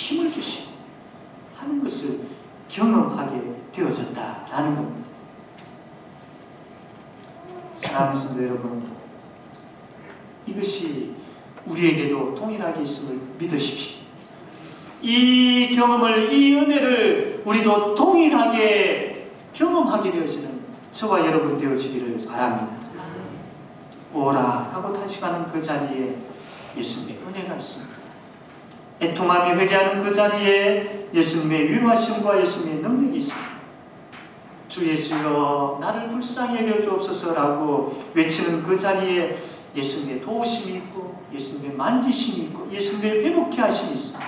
힘을 주시고 하는 것을 경험하게 되어졌다라는 겁니다. 사랑하는 성도 여러분, 이것이 우리에게도 동일하게 있음을 믿으십시오. 이 경험을, 이 은혜를 우리도 동일하게 경험하게 되어지는 저와 여러분 되어지기를 바랍니다. 오라 하고 탄식하는 그 자리에 예수님의 은혜가 있습니다. 애통하며 회개하는 그 자리에 예수님의 위로하심과 예수님의 능력이 있습니다. 주 예수여 나를 불쌍히 여겨 주옵소서라고 외치는 그 자리에 예수님의 도우심이 있고 예수님의 만지심이 있고 예수님의 회복케 하심이 있습니다.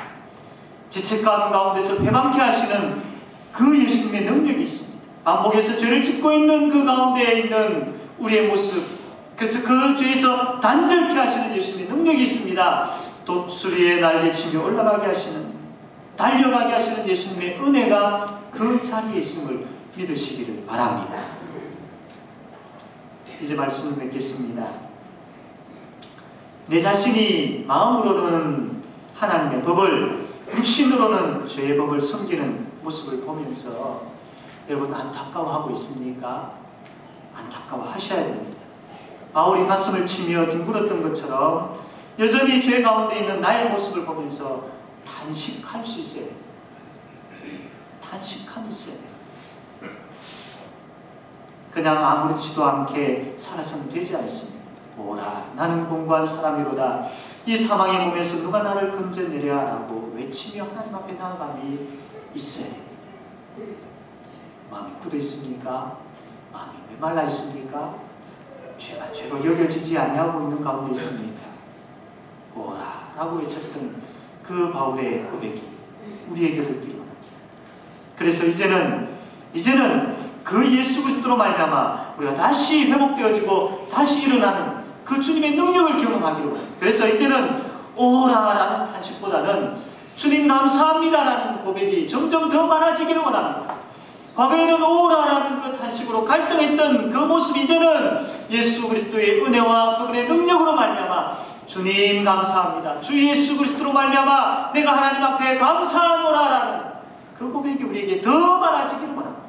죄책감 가운데서 회방케 하시는 그 예수님의 능력이 있습니다. 반복해서 죄를 짓고 있는 그 가운데에 있는 우리의 모습, 그래서 그 죄에서 단절케 하시는 예수님의 능력이 있습니다. 독수리에 날개치며 올라가게 하시는, 달려가게 하시는 예수님의 은혜가 그 자리에 있음을 믿으시기를 바랍니다. 이제 말씀을 맺겠습니다. 내 자신이 마음으로는 하나님의 법을, 육신으로는 죄의 법을 섬기는 모습을 보면서 여러분 안타까워하고 있습니까? 안타까워하셔야 됩니다. 바울이 가슴을 치며 뒹굴었던 것처럼 여전히 죄 가운데 있는 나의 모습을 보면서 탄식할 수 있어요. 탄식하면서 그냥 아무렇지도 않게 살아서는 되지 않습니다. 오라 나는 공고한 사람이로다. 이 사망의 몸에서 누가 나를 건져내랴 라고 외치며 하나님 앞에 나아감이 있어요. 마음이 굳어 있습니까? 마음이 메말라 있습니까? 죄가 죄로 여겨지지 아니하고 있는 가운데 있습니까? 오라 라고 외쳤던 그 바울의 고백이 우리에게도 있기를 원합니다. 그래서 이제는 그 예수 그리스도로 말미암아 우리가 다시 회복되어지고 다시 일어나는 그 주님의 능력을 경험하기를 원합니다. 그래서 이제는 오라라는 탄식보다는 주님 감사합니다라는 고백이 점점 더 많아지기를 원합니다. 과거에는 오라라는 그 탄식으로 갈등했던 그 모습, 이제는 예수 그리스도의 은혜와 그분의 능력으로 말미암아 주님 감사합니다. 주 예수 그리스도로 말미암아 내가 하나님 앞에 감사하노라라는 그 고백이 우리에게 더 많아지기를 원합니다.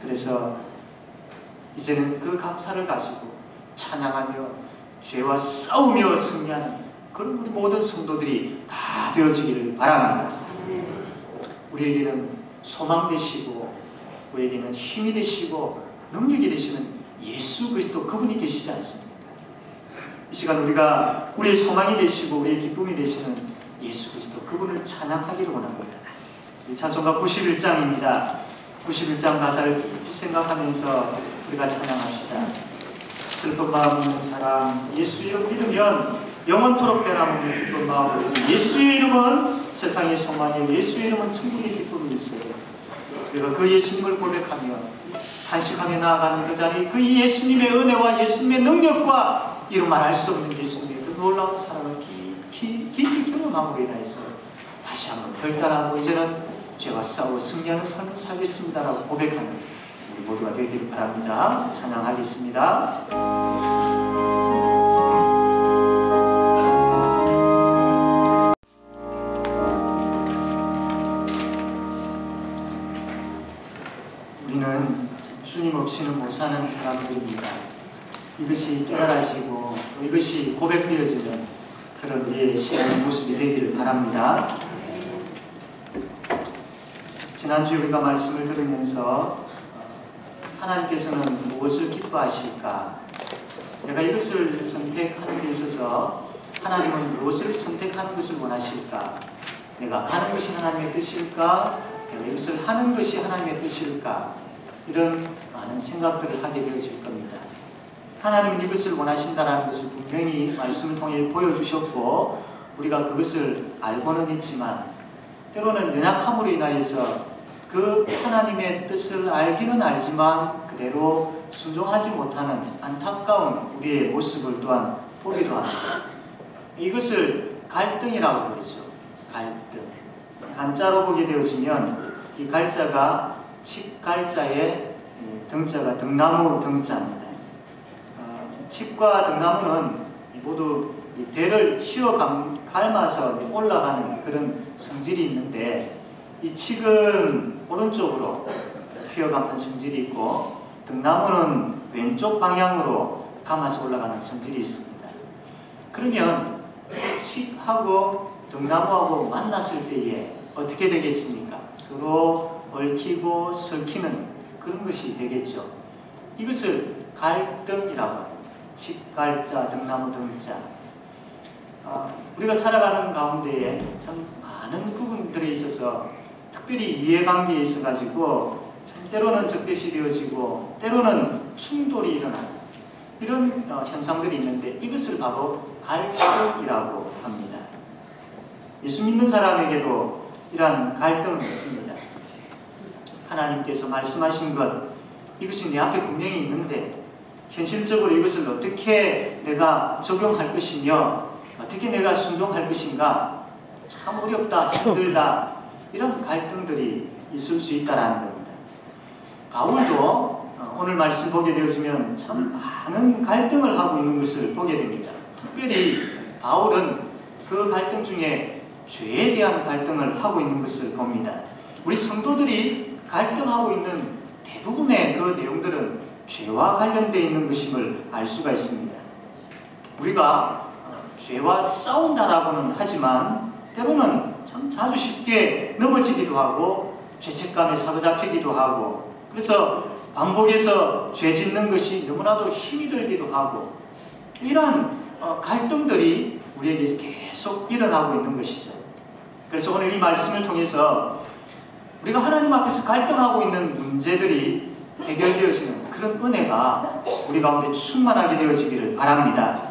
그래서 이제는 그 감사를 가지고 찬양하며 죄와 싸우며 승리하는 그런 우리 모든 성도들이 다 되어지기를 바랍니다. 우리에게는 소망 되시고 우리에게는 힘이 되시고 능력이 되시는 예수 그리스도 그분이 계시지 않습니까? 이 시간 우리가 우리의 소망이 되시고 우리의 기쁨이 되시는 예수 그리스도 그분을 찬양하기를 원합니다. 찬송가 91장입니다. 91장 가사를 깊이 생각하면서 우리가 찬양합시다. 슬픈 마음 있는 사람 예수 이름 믿으면 영원토록 변함없는 기쁜 마음으로 예수의 이름은 세상의 소망이요 예수의 이름은 천국의 기쁨이 있어요. 우리가 그 예수님을 고백하며 탄식하며 나아가는 그 자리, 그 예수님의 은혜와 예수님의 능력과 이루 말할 수 없는 예수님의 그 놀라운 사랑을 깊이 경험함으로 인하여서 다시 한번 결단하고 이제는 죄와 싸워 승리하는 삶을 살겠습니다라고 고백하는 우리 모두가 되기를 바랍니다. 찬양하겠습니다. 우리는 주님 없이는 못 사는 사람들입니다. 이것이 깨달아지고 이것이 고백되어지는 그런 우리의 신앙의 모습이 되기를 바랍니다. 지난주에 우리가 말씀을 들으면서 하나님께서는 무엇을 기뻐하실까? 내가 이것을 선택하는 데 있어서 하나님은 무엇을 선택하는 것을 원하실까? 내가 가는 것이 하나님의 뜻일까? 내가 이것을 하는 것이 하나님의 뜻일까? 이런 많은 생각들을 하게 되어질 겁니다. 하나님은 이것을 원하신다는 것을 분명히 말씀을 통해 보여주셨고 우리가 그것을 알고는 있지만 때로는 연약함으로 인하여서 그 하나님의 뜻을 알기는 알지만 그대로 순종하지 못하는 안타까운 우리의 모습을 또한 보기도 합니다. 이것을 갈등이라고 그러죠. 갈등. 한자로 보게 되어지면 이 갈자가 칡갈자의 등자가 등나무 등자입니다. 칡과 등나무는 모두 이 대를 갈마서 올라가는 그런 성질이 있는데, 이 칡은 오른쪽으로 휘어감는 성질이 있고 등나무는 왼쪽 방향으로 감아서 올라가는 성질이 있습니다. 그러면 칡하고 등나무하고 만났을 때에 어떻게 되겠습니까? 서로 얽히고 설키는 그런 것이 되겠죠. 이것을 갈등이라고 합니다. 칡갈자, 등나무 등자. 우리가 살아가는 가운데에 참 많은 부분들에 있어서 특별히 이해관계에 있어가지고 때로는 적대시 되어지고 때로는 충돌이 일어나는 이런 현상들이 있는데, 이것을 바로 갈등이라고 합니다. 예수 믿는 사람에게도 이러한 갈등은 있습니다. 하나님께서 말씀하신 것, 이것이 내 앞에 분명히 있는데 현실적으로 이것을 어떻게 내가 적용할 것이며 어떻게 내가 순종할 것인가, 참 어렵다, 힘들다, 이런 갈등들이 있을 수 있다는 겁니다. 바울도 오늘 말씀 보게 되어지면 참 많은 갈등을 하고 있는 것을 보게 됩니다. 특별히 바울은 그 갈등 중에 죄에 대한 갈등을 하고 있는 것을 봅니다. 우리 성도들이 갈등하고 있는 대부분의 그 내용들은 죄와 관련되어 있는 것임을 알 수가 있습니다. 우리가 죄와 싸운다라고는 하지만 때로는 참 자주 쉽게 넘어지기도 하고 죄책감에 사로잡히기도 하고, 그래서 반복해서 죄 짓는 것이 너무나도 힘이 들기도 하고, 이러한 갈등들이 우리에게 계속 일어나고 있는 것이죠. 그래서 오늘 이 말씀을 통해서 우리가 하나님 앞에서 갈등하고 있는 문제들이 해결되어지는 그런 은혜가 우리 가운데 충만하게 되어지기를 바랍니다.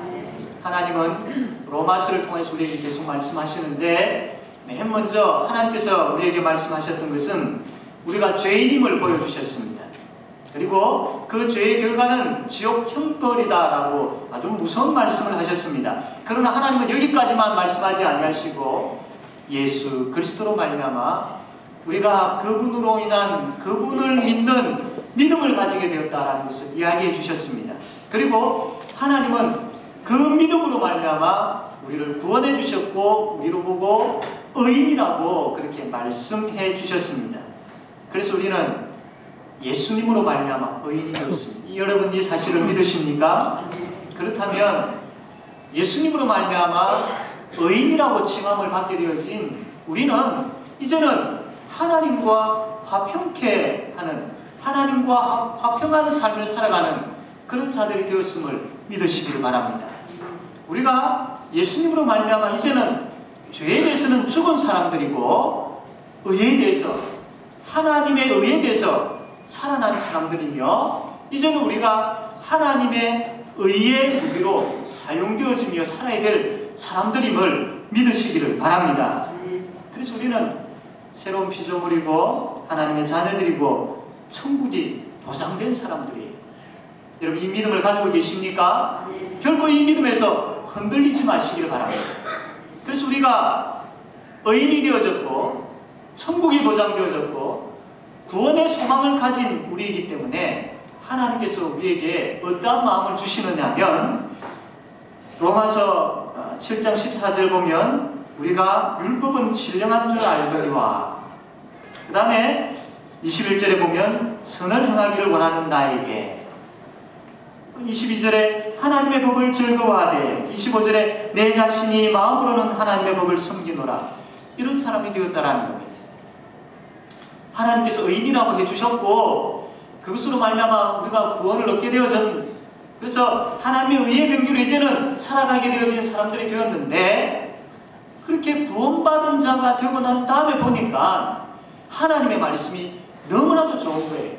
하나님은 로마서를 통해서 우리에게 계속 말씀하시는데, 맨 먼저 하나님께서 우리에게 말씀하셨던 것은 우리가 죄인임을 보여주셨습니다. 그리고 그 죄의 결과는 지옥 형벌이다라고 아주 무서운 말씀을 하셨습니다. 그러나 하나님은 여기까지만 말씀하지 아니하시고 예수 그리스도로 말미암아 우리가 그분으로 인한 그분을 믿는 믿음을 가지게 되었다라는 것을 이야기해 주셨습니다. 그리고 하나님은 그 믿음으로 말미암아 우리를 구원해 주셨고 우리로 보고 의인이라고 그렇게 말씀해 주셨습니다. 그래서 우리는 예수님으로 말미암아 의인이 되었습니다. 여러분 이 사실을 믿으십니까? 그렇다면 예수님으로 말미암아 의인이라고 칭함을 받게 되어진 우리는 이제는 하나님과 화평케 하는, 하나님과 화평한 삶을 살아가는 그런 자들이 되었음을 믿으시기를 바랍니다. 우리가 예수님으로 말미암아 이제는 죄에 대해서는 죽은 사람들이고 의에 대해서, 하나님의 의에 대해서 살아난 사람들이며, 이제는 우리가 하나님의 의의 무기로 사용되어지며 살아야 될 사람들임을 믿으시기를 바랍니다. 그래서 우리는 새로운 피조물이고 하나님의 자녀들이고 천국이 보장된 사람들이에요. 여러분 이 믿음을 가지고 계십니까? 결코 이 믿음에서 흔들리지 마시기를 바랍니다. 그래서 우리가 의인이 되어졌고 천국이 보장되어졌고 구원의 소망을 가진 우리이기 때문에 하나님께서 우리에게 어떠한 마음을 주시느냐 하면, 로마서 7장 14절 보면 우리가 율법은 신령한 줄 알거니와, 그 다음에 21절에 보면 선을 행하기를 원하는 나에게, 22절에 하나님의 법을 즐거워하되, 25절에 내 자신이 마음으로는 하나님의 법을 섬기노라, 이런 사람이 되었다라는 겁니다. 하나님께서 의인이라고 해주셨고 그것으로 말미암아 우리가 구원을 얻게 되어진, 그래서 하나님의 의의 병기로 이제는 살아가게 되어진 사람들이 되었는데, 그렇게 구원받은 자가 되고 난 다음에 보니까 하나님의 말씀이 너무나도 좋은 거예요.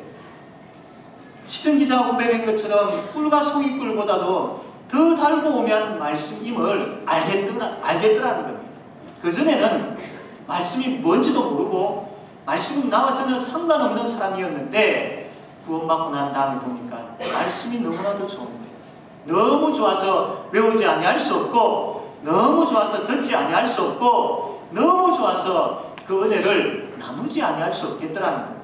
시편 기자가 고백한 것처럼 꿀과 송이꿀보다도 더 달고 오면 말씀임을 알겠더라는 겁니다. 그전에는 말씀이 뭔지도 모르고 말씀은 나와 전혀 상관없는 사람이었는데, 구원받고 난 다음에 보니까 말씀이 너무나도 좋은 거예요. 너무 좋아서 외우지 아니할 수 없고, 너무 좋아서 듣지 아니할 수 없고, 너무 좋아서 그 은혜를 나누지 아니할 수 없겠더라는 거예요.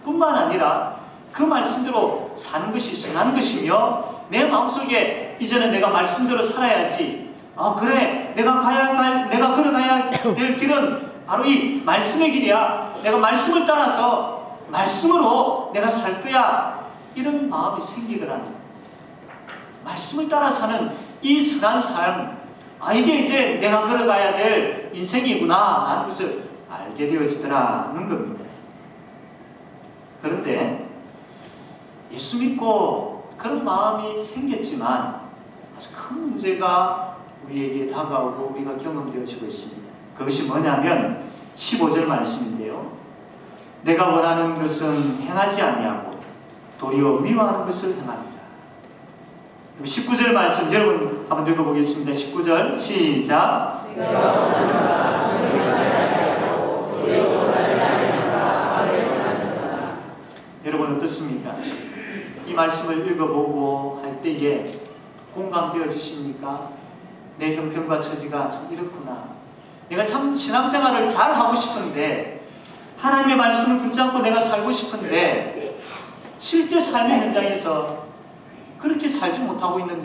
뿐만 아니라 그 말씀대로 사는 것이 선한 것이며 내 마음속에 이제는 내가 말씀대로 살아야지. 아, 그래. 내가 걸어가야 될 길은 바로 이 말씀의 길이야. 내가 말씀을 따라서 말씀으로 내가 살 거야. 이런 마음이 생기더라는. 말씀을 따라 사는 이 선한 삶, 아, 이게 이제 내가 걸어가야 될 인생이구나 하는 것을 알게 되어지더라는 겁니다. 그런데 예수 믿고 그런 마음이 생겼지만 아주 큰 문제가 우리에게 다가오고 우리가 경험되어지고 있습니다. 그것이 뭐냐면 15절 말씀인데요. 내가 원하는 것은 행하지 아니하고 도리어 미워하는 것을 행합니다. 19절 말씀 여러분 한번 읽어보겠습니다. 19절 시작. 여러분 어떻습니까? 이 말씀을 읽어보고 할 때에 공감되어 주십니까? 내 형편과 처지가 참 이렇구나. 내가 참 신앙생활을 잘 하고 싶은데 하나님의 말씀을 붙잡고 내가 살고 싶은데 실제 삶의 현장에서 그렇게 살지 못하고 있는데